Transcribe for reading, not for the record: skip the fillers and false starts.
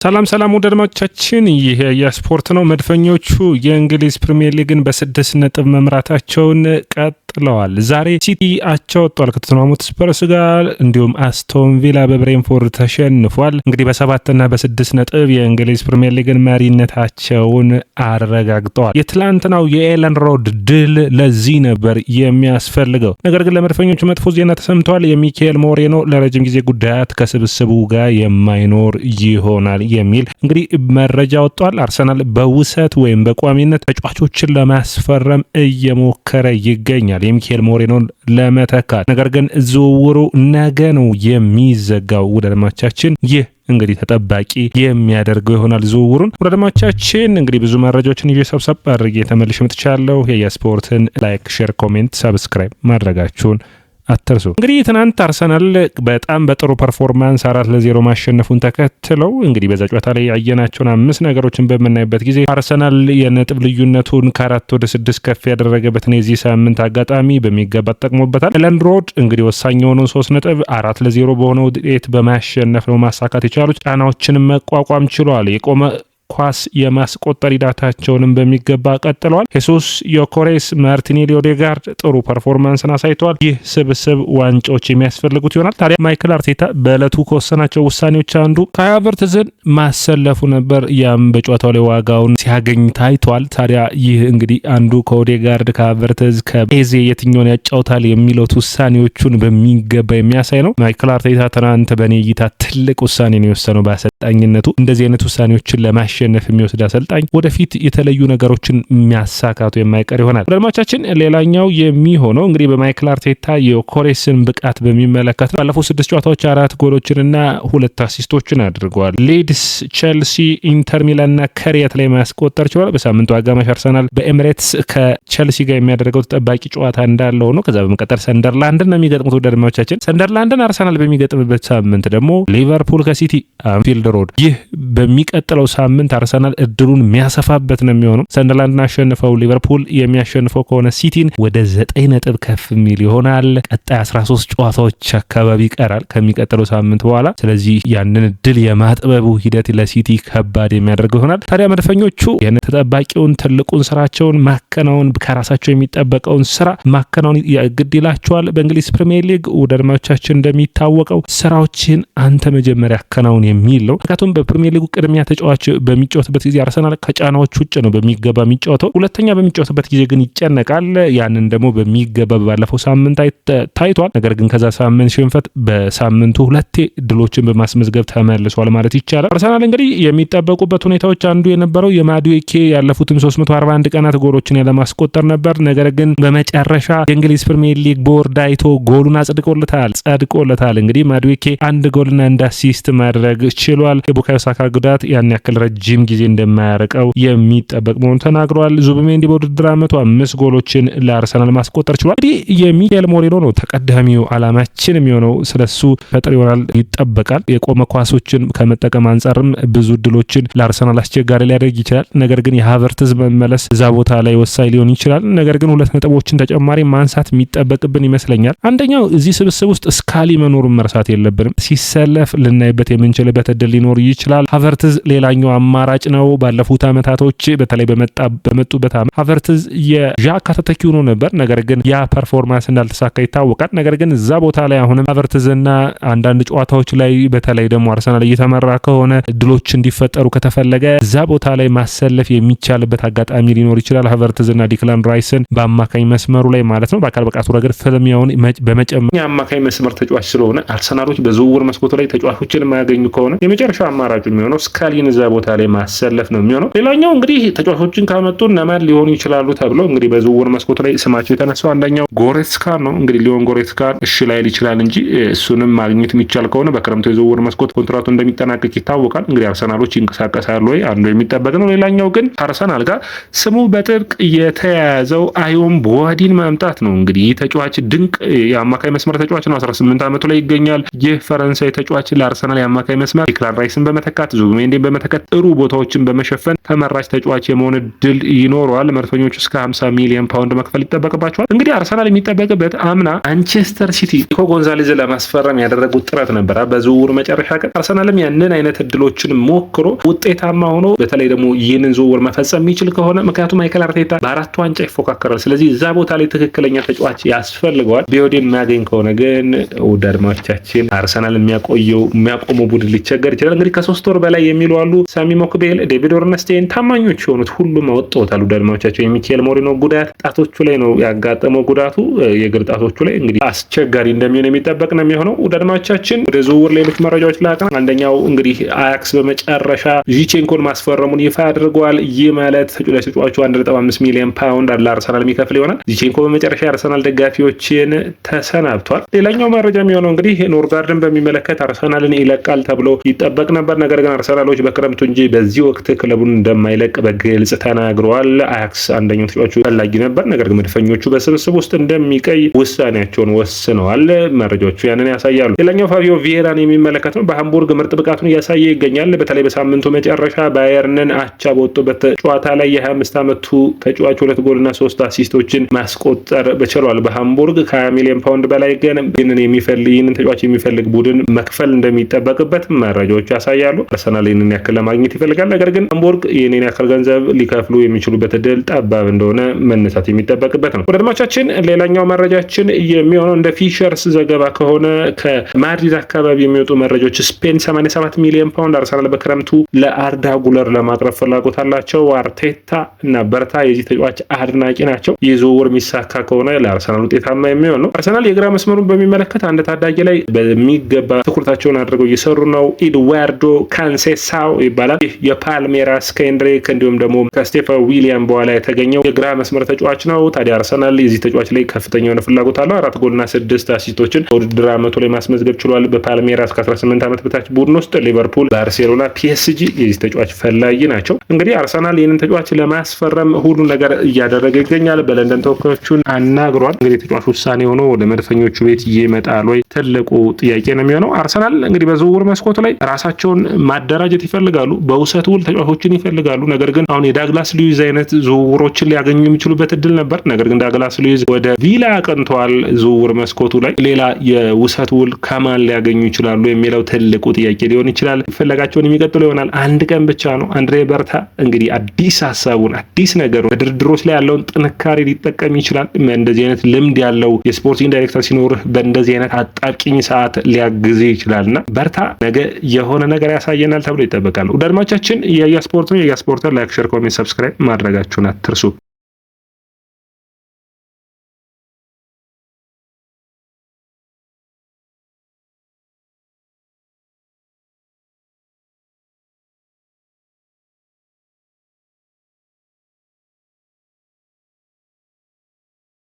ሰላም ወዳጆቻችን፣ ይሄ የስፖርት ነው። መድፈኞቹ የእንግሊዝ ፕሪሚየር ሊግን በ6 ነጥብ መምራታቸውን ቀጥለዋል። ዛሬ ሲቲ አቻ ወጥቷል ከቶተንሃም ስፐርስ ጋር፣ እንዲሁም አስቶን ቪላ በብሬንፎርድ ተሸንፏል። እንግዲህ በ7 እና በ6 ነጥብ የእንግሊዝ ፕሪሚየር ሊግን መሪነታቸውን አረጋግጠዋል። የትላንትናው የኤለን ሮድ ድል ለዚህ ነበር የሚያስፈልገው። ነገር ግን ለመድፈኞቹ መጥፎ ዜና ተሰምቷል። የሚካኤል ሞሬኖ ለረጅም ጊዜ ጉዳያት ከስብስቡ ጋር የማይኖር ይሆናል የሚል እንግዲህ መረጃ ወጥቷል። አርሰናል በውሰት ወይም በቋሚነት ተጫዋቾችን ለማስፈረም እየሞከረ ይገኛል የሚካኤል ሞሬኖን ለመተካት። ነገር ግን ዝውውሩ ነገ ነው የሚዘጋው። ውደድማቻችን ይህ እንግዲህ ተጠባቂ የሚያደርገው ይሆናል ዝውውሩን። ወዳጆቻችን እንግዲህ ብዙ መረጃዎችን ይዤ ሰብሰብ አድርጌ ተመልሼ መጥቻለሁ። የስፖርትን ላይክ፣ ሼር፣ ኮሜንት፣ ሰብስክራይብ ማድረጋችሁን አትርሱ። እንግዲህ ትናንት አርሰናል በጣም በጥሩ ፐርፎርማንስ 4-0 ማሸነፉን ተከትለው እንግዲህ በዛ ጨዋታ ላይ ያየናቸውን 5 ነገሮችን በምናይበት ጊዜ አርሰናል የነጥብ ልዩነቱን ከ4 ወደ 6 ከፍ ያደረገበትን የዚህ ሳምንት አጋጣሚ በሚገባ ተጠቅሞበታል። ኤለን ሮድ እንግዲህ ወሳኝ የሆነውን 3 ነጥብ 4-0 በሆነ ውጤት በማሸነፍ ነው ማሳካት የቻሉት። ጫናዎችን መቋቋም ችሏል። የቆመ ኳስ የማስቆጠር ሂደታቸውንም በሚገባ ቀጥለዋል። ሄሱስ፣ ዮኬሬስ፣ ማርቲኔሊ፣ ኦዴጋርድ ጥሩ ፐርፎርማንስን አሳይተዋል። ይህ ስብስብ ዋንጫዎች የሚያስፈልጉት ይሆናል። ታዲያ ማይክል አርቴታ በዕለቱ ከወሰናቸው ውሳኔዎች አንዱ ካይ ሃቨርትዝን ማሰለፉ ነበር። ያም በጨዋታው ላይ ዋጋውን ሲያገኝ ታይቷል። ታዲያ ይህ እንግዲህ አንዱ ከኦዴጋርድ፣ ከሃቨርትዝ፣ ከኤዜ የትኛውን ያጫውታል የሚሉት ውሳኔዎቹን በሚገባ የሚያሳይ ነው። ማይክል አርቴታ ትናንት በኔ እይታ ትልቅ ውሳኔ ነው የወሰነው በአሰልጣኝነቱ። እንደዚህ አይነት ውሳኔዎችን ለማሸነፍ የሚወስድ አሰልጣኝ ወደፊት የተለዩ ነገሮችን የሚያሳካቱ የማይቀር ይሆናል። ወዳጆቻችን ሌላኛው የሚሆነው እንግዲህ በማይክል አርቴታ የዮኬሬስን ብቃት በሚመለከት ባለፉት 6 ጨዋታዎች 4 ጎሎችንና 2 አሲስቶችን አድርገዋል። ሊድስ፣ ቼልሲ፣ ኢንተር ሚላንና ከሪያት ላይ ማስቆጠር ችሏል። በሳምንቱ አጋማሽ አርሰናል በኤሚሬትስ ከቼልሲ ጋር የሚያደርገው ተጠባቂ ጨዋታ እንዳለ ሆኖ ከዛ በመቀጠል ሰንደርላንድን ነው የሚገጥሙት። ወዳጆቻችን ሰንደርላንድን አርሰናል በሚገጥምበት ሳምንት ደግሞ ሊቨርፑል ከሲቲ አንፊልድ ሮድ። ይህ በሚቀጥለው ሳምንት አርሰናል እድሉን የሚያሰፋበት ነው የሚሆነው። ሰንደርላንድን አሸንፈው ሊቨርፑል የሚያሸንፈው ከሆነ ሲቲን ወደ 9 ነጥብ ከፍ የሚል ይሆናል። ቀጣይ 13 ጨዋታዎች አካባቢ ይቀራል ከሚቀጥለው ሳምንት በኋላ። ስለዚህ ያንን እድል የማጥበቡ ሂደት ለሲቲ ከባድ የሚያደርገው ይሆናል። ታዲያ መድፈኞቹ ይህን ተጠባቂውን ትልቁን ስራቸውን ማከናወን፣ ከራሳቸው የሚጠበቀውን ስራ ማከናወን ግድ ይላቸዋል። በእንግሊዝ ፕሪሚየር ሊግ ወዳጆቻችን እንደሚታወቀው ስራዎችን አንተ መጀመሪያ አከናውን የሚል ነው። ምክንያቱም በፕሪሚየር ሊጉ ቅድሚያ ተጫዋች በሚጫወትበት ጊዜ አርሰናል ከጫናዎች ውጭ ነው በሚገባ የሚጫወተው። ሁለተኛ በሚጫወትበት ጊዜ ግን ይጨነቃል። ያንን ደግሞ በሚገባ ባለፈው ሳምንት ታይቷል። ነገር ግን ከዛ ሳምንት ሽንፈት በሳምንቱ 2 ድሎችን በማስመዝገብ ተመልሷል ማለት ይቻላል። አርሰናል እንግዲህ የሚጠበቁበት ሁኔታዎች አንዱ የነበረው የማዱዌኬ ያለፉትን 341 ቀናት ጎሎችን ያለማስቆጠር ነበር። ነገር ግን በመጨረሻ የእንግሊዝ ፕሪሚየር ሊግ ቦርድ አይቶ ጎሉን ጸድቆለታል። እንግዲህ ማዱዌኬ 1 ጎልና 1 አሲስት ማድረግ ችሏል። የቡካዮ ሳካ ጉዳት ያን ያክል ረጅም ጊዜ እንደማያረቀው የሚጠበቅ መሆኑ ተናግሯል። ዙቢሜንዲ በውድድር ዓመቱ 5 ጎሎችን ለአርሰናል ማስቆጠር ችሏል። እንግዲህ የሚካኤል ሞሬኖ ነው ተቀዳሚው አላማችን የሚሆነው። ስለሱ ፈጥር ይሆናል ይጠበቃል። የቆመ ኳሶችን ከመጠቀም አንጻርም ብዙ ድሎችን ለአርሰናል አስቸጋሪ ሊያደርግ ይችላል። ነገር ግን የሃቨርትዝ መመለስ እዛ ቦታ ላይ ወሳኝ ሊሆን ይችላል። ነገር ግን 2 ነጥቦችን ተጨማሪ ማንሳት የሚጠበቅብን ይመስለኛል። አንደኛው እዚህ ስብስብ ውስጥ ስካሊ መኖሩን መርሳት የለብንም። ሲሰለፍ ልናይበት የምንችልበት እድል ሊኖር ይችላል። ሃቨርትዝ ሌላኛው አማራጭ ነው። ባለፉት አመታቶች በተለይ በመጡበት አመት ሃቨርትዝ የዣካ ተተኪ ሆኖ ነበር። ነገር ግን ያ ፐርፎርማንስ እንዳልተሳካ ይታወቃል። ነገር ግን እዛ ቦታ ላይ አሁንም ሃቨርትዝና አንዳንድ ጨዋታዎች ላይ በተለይ ደግሞ አርሰናል እየተመራ ከሆነ ድሎች እንዲፈጠሩ ከተፈለገ እዛ ቦታ ላይ ማሰለፍ የሚቻልበት አጋጣሚ ሊኖር ይችላል። ሃቨርትዝና ዲክላን ራይስን በአማካኝ መስመሩ ላይ ማለት ነው በአካል ብቃቱ ረገድ ፍልሚያውን በመጨመር የአማካኝ መስመር ተጫዋች ስለሆነ አርሰናሎች በዝውውር መስኮቱ ላይ ተጫዋቾችን የማያገኙ ከሆነ የመጨረሻው አማራጩ የሚሆነው ስካሊን እዛ ቦታ ላይ ማሰለፍ ነው የሚሆነው። ሌላኛው እንግዲህ ተጫዋቾችን ካመጡ እነማን ሊሆኑ ይችላሉ ተብለው እንግዲህ በዝውውር መስኮቱ ላይ ስማቸው የተነሳው አንደኛው ጎሬትስካ ነው። እንግዲህ ሊዮን ጎሬትስካ እሺ ላይል ይችላል እንጂ እሱንም ማግኘት የሚቻል ከሆነ በክረምቱ የዝውውር መስኮት ኮንትራቱ እንደሚጠናቀቅ ይታወቃል። እንግዲህ አርሰናሎች ይንቀሳቀሳሉ ወይ አንዱ የሚጠበቅ ነው። ሌላኛው ግን አርሰናል ጋር ስሙ በጥብቅ የተያያዘው አዮን ቦዋዲን ማምጣት ነው። እንግዲህ ይህ ተጫዋች ድንቅ የአማካይ መስመር ተጫዋች ነው። 18 ዓመቱ ላይ ይገኛል። ይህ ፈረንሳይ ተጫዋች ለአርሰናል የአማካይ መስመር ዲክላን ዴክላን ራይስን በመተካት ዙቢሜንዲን በመተካት ጥሩ ቦታዎችን በመሸፈን ተመራጭ ተጫዋች የመሆን እድል ይኖረዋል። መድፈኞቹ እስከ 50 ሚሊዮን ፓውንድ መክፈል ይጠበቅባቸዋል። እንግዲህ አርሰናል የሚጠበቅበት አምና ማንቸስተር ሲቲ ኒኮ ጎንዛሌዝ ለማስፈረም ያደረጉት ጥረት ነበር። በዝውውር መጨረሻ ቀን አርሰናልም ያንን አይነት እድሎችን ሞክሮ ውጤታማ ሆኖ በተለይ ደግሞ ይህንን ዝውውር መፈጸም የሚችል ከሆነ ምክንያቱም ማይከል አርቴታ በአራቱ ዋንጫ ይፎካከራል። ስለዚህ እዛ ቦታ ላይ ትክክለኛ ተጫዋች ያስፈልገዋል። ቢዮዴን የሚያገኝ ከሆነ ግን ውድ አድማጮቻችን አርሰናል የሚያቆመው ቡድን ሊቸገር ይችላል። እንግዲህ ከ3 ወር በላይ የሚሉ አሉ። ሳሚ ሞክቤል፣ ዴቪድ ኦርነስቴን ታማኞች የሆኑት ሁሉም አወጥተውታል። ውድ አድማጮቻችን የሚካኤል ሞሪኖ ጉዳት ጣቶቹ ላይ ነው ያጋጠመው። ጉዳቱ የእግር ጣቶቹ ላይ እንግዲህ አስቸጋሪ እንደሚሆን የሚጠበቅ ነው የሚሆነው። ውድ አድማጮቻችን ወደ ዝውውር ሌሎች መረጃዎች ላቀና አንደኛው እንግዲህ አያክስ በመጨረሻ ዚቼንኮን ማስፈረሙን ይፋ አድርገዋል። ይህ ማለት ተጫዋቹ 1.5 ሚሊዮን ፓውንድ ለአርሰናል የሚከፍል ይሆናል። ዚቼንኮ በመጨረሻ የአርሰናል ደጋፊዎችን ተሰናብቷል። ሌላኛው መረጃ የሚሆነው እንግዲህ ኖርጋርድን በሚመለከት አርሰናልን ይለቃል ተብሎ ይጠበቅ ነበር። ነገር ግን አርሰናሎች በክረምቱ እንጂ በዚህ ወቅት ክለቡን እንደማይለቅ በግልጽ ተናግረዋል። አያክስ አንደኛው ተጫዋቹ ፈላጊ ነበር። ነገር ግን መድፈኞቹ በስብስብ ውስጥ እንደሚቀይ ውሳኔያቸውን ወስነዋል። መረጃዎቹ ያንን ያሳያሉ። ሌላኛው ፋቢዮ ቪዬራን የሚመለከት ነው። በሃምቡርግ ምርጥ ብቃቱን እያሳየ ይገኛል። በተለይ በሳምንቱ መጨረሻ ባየርንን አቻ በወጡበት ጨዋታ ላይ የ25 ዓመቱ ተጫዋች 2 ጎልና 3 አሲስቶችን ማስቆጠር በችሏል። በሃምቡርግ ከ20 ሚሊዮን ፓውንድ በላይ ግን ይህንን ተጫዋች የሚፈልግ ቡድን መክፈል እንደሚጠበቅበት መረጃዎች ያሳያሉ። አርሰናል ይህንን ያክል ለማግኘት ይፈልጋል። ነገር ግን ሃምቡርግ ይህንን ያክል ገንዘብ ሊከፍሉ የሚችሉበት እድል ጠባብ እንደሆነ መነሳት የሚጠበቅበት ነው። ወደ አድማጮቻችን ሌላኛው መረጃችን የሚሆነው እንደ ፊሸርስ ዘገባ ከሆነ ከማድሪድ አካባቢ የሚወጡ መረጃዎች ስፔን 87 ሚሊዮን ፓውንድ አርሰናል በክረምቱ ለአርዳ ጉለር ለማቅረብ ፍላጎት አላቸው። አርቴታ እና በርታ የዚህ ተጫዋች አድናቂ ናቸው። ይህ ዝውውር የሚሳካ ከሆነ ለአርሰናል ውጤታማ የሚሆን ነው። አርሰናል የግራ መስመሩን በሚመለከት አንድ ታዳጊ ላይ በሚገባ ትኩረታቸውን አድርገው እየሰሩ ነው። ኢድዋርዶ ካንሴሳው ይባላል። ይህ የፓልሜራስ ከኤንድሪክ እንዲሁም ደግሞ ከስቴፋን ዊሊያም በኋላ የተገኘው የግራ መስመር ተጫዋች ነው። ታዲያ አርሰናል የዚህ ተጫዋች ላይ ከፍተኛ የሆነ ፍላጎት አለው። 4 ጎልና 6 አሲስቶችን በውድድር ዓመቱ ላይ ማስመዝገብ ችሏል። በፓልሜራስ ከ18 ዓመት በታች ቡድን ውስጥ ሊቨርፑል፣ ባርሴሎና፣ ፒኤስጂ የዚህ ተጫዋች ፈላጊ ናቸው። እንግዲህ አርሰናል ይህንን ተጫዋች ለማስፈረም ሁሉ ነገር እያደረገ ይገኛል። በለንደን ተወካዮቹን አናግሯል። እንግዲህ ተጫዋች ውሳኔ ሆኖ ወደ መድፈኞቹ ቤት ይመጣል ወይ ትልቁ ጥያቄ ነው የሚሆነው። አርሰናል እንግዲህ በዝውውር መስኮቱ ላይ ራሳቸውን ማደራጀት ይፈልጋሉ። በውሰት ውል ተጫዋቾችን ይፈልጋሉ። ነገር ግን አሁን የዳግላስ ሉዊዝ አይነት ዝውውሮችን ሊያገኙ የሚችሉበት እድል ነበር። ነገር ግን ዳግላስ ሉዊዝ ወደ ቪላ አቅንተዋል። ዝውውር መስኮቱ ላይ ሌላ የውሰት ውል ከማን ሊያገኙ ይችላሉ የሚለው ትልቁ ጥያቄ ሊሆን ይችላል። ፍለጋቸውን የሚቀጥሉ ይሆናል። አንድ ቀን ብቻ ነው። አንድሬ በርታ እንግዲህ አዲስ ሀሳቡን አዲስ ነገሩ በድርድሮች ላይ ያለውን ጥንካሬ ሊጠቀም ይችላል። እንደዚህ አይነት ልምድ ያለው የስፖርቲንግ ዳይሬክተር ሲኖርህ በእንደዚህ አይነት አጣብቂኝ ሰዓት ሊያግዝ ይችላልና በርታ ነገ የሆነ ነገር ያሳየናል ተብሎ ይጠበቃል። ውድ አድማጮቻችን የያ ስፖርት ነው። የያ ስፖርት ላይክ፣ ሼር፣ ኮሜንት፣ ሰብስክራይብ ማድረጋችሁን አትርሱ።